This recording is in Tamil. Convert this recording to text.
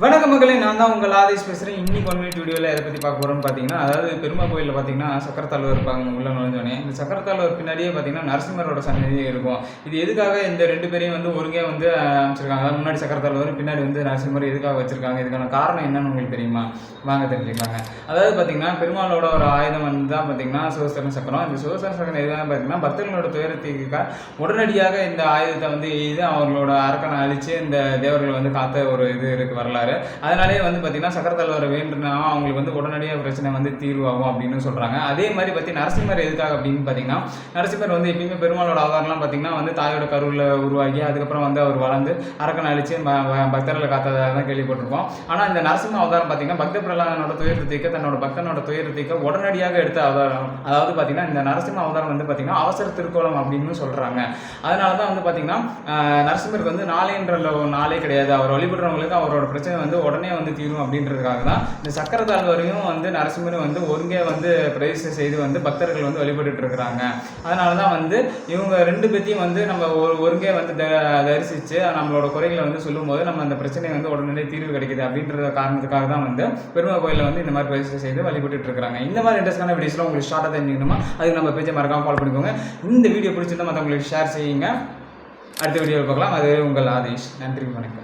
வணக்க மக்களே, நான் தான் உங்கள் ஆதேஷ் பேசுகிறேன். இன்னைக்கு 1 மினிட் வீடியோவில் எதை பற்றி பார்க்க போகிறோம்னு பார்த்தீங்கன்னா, அதாவது பெருமா கோயிலில் பார்த்தீங்கன்னா சக்கரத்தாழ்வார் இருப்பாங்க. உள்ள நுழைஞ்சோடனே இந்த சக்கரத்தாழ்வார் பின்னாடியே பார்த்தீங்கன்னா நரசிம்மரோட சன்னதியும் இருக்கும். இது எதுக்காக இந்த 2 பேரையும் வந்து ஒருங்கே வந்து அமைச்சிருக்காங்க? அதாவது முன்னாடி சக்கரத்தாழ்வார், பின்னாடி வந்து நரசிம்மர் எதுக்காக வச்சிருக்காங்க? இதுக்கான காரணம் என்னன்னு உங்களுக்கு தெரியுமா? வாங்க தெரிஞ்சுக்கலாங்க. அதாவது பார்த்தீங்கன்னா பெருமாளோட ஒரு ஆயுதம் வந்து தான் பார்த்தீங்கன்னா சிவசரண சக்கரம். இந்த சிவசரண சக்கரம் எதுக்காக பார்த்தீங்கன்னா பக்தர்களோட துயரத்துக்கு உடனடியாக இந்த ஆயுதத்தை வந்து எய்து அவங்களோட அரக்கனை அழித்து இந்த தேவர்களை வந்து காத்த ஒரு இது இருக்குது வரலாறு. அதனாலே வந்து பார்த்தீங்கன்னா சக்கரத்தாழ்வாரை வேண்டுனா அவங்களுக்கு வந்து உடனடியாக பிரச்சனை வந்து தீர்வாகும் அப்படின்னு சொல்கிறாங்க. அதே மாதிரி பற்றி நரசிம்மர் எதுக்காக அப்படின்னு பார்த்தீங்கன்னா, நரசிம்மர் வந்து எப்பயுமே பெருமாளோட அவதாரம்லாம் பார்த்தீங்கன்னா வந்து தாயோட கருவில் உருவாகி அதுக்கப்புறம் வந்து அவர் வளர்ந்து அரக்கனை அழித்து பக்தர்களை காத்ததாக தான் கேள்விப்பட்டிருக்கோம். ஆனால் இந்த நரசிம்ம அவதாரம் பார்த்தீங்கன்னா பக்த பிரகலாதனோட துயரத்திக்க தன்னோட பக்தனோட துயரத்திக்க உடனடியாக எடுத்த அவதாரம். அதாவது பார்த்தீங்கன்னா இந்த நரசிம்ம அவதாரம் வந்து பார்த்தீங்கன்னா அவசர திருக்கோலம் அப்படின்னு சொல்கிறாங்க. அதனால தான் வந்து பார்த்தீங்கன்னா நரசிம்மருக்கு வந்து நாளைன்ற நாளே கிடையாது. அவர் வழிபடுறவங்களுக்கு அவரோட பிரச்சனை வந்து உடனே வந்து தீரும் அப்படின்றதுக்காக தான் இந்த சக்கரத்தாழ்வாரையும் வந்து நரசிம்மரும் வந்து ஒருங்கே வந்து பிரதிஷ்டை செய்து வந்து பக்தர்கள் வந்து வழிபட்டு இருக்கிறாங்க. அதனால தான் வந்து இவங்க 2 பேத்தையும் வந்து நம்ம ஒருங்கே வந்து தரிசித்து நம்மளோட குறைகளை வந்து சொல்லும்போது நம்ம அந்த பிரச்சனை வந்து உடனே தீர்வு கிடைக்குது அப்படின்ற காரணத்துக்காக தான் வந்து பெருமா கோயிலில் வந்து இந்த மாதிரி பிரதிஷ்டை செய்து வழிபட்டு இருக்கிறாங்க. இந்த மாதிரி இன்ட்ரெஸ்டான வீடியோஸ்லாம் உங்களுக்கு ஷார்ட்டாக தெரிஞ்சுக்கணுமா? அதுக்கு நம்ம பேஜை மறக்காமல் ஃபாலோ பண்ணிக்கோங்க. இந்த வீடியோ பிடிச்சிருந்தா மற்றவங்களுக்கு ஷேர் செய்யுங்க. அடுத்த வீடியோவில் பார்க்கலாம். அது உங்கள் ஆதேஷ். நன்றி, வணக்கம்.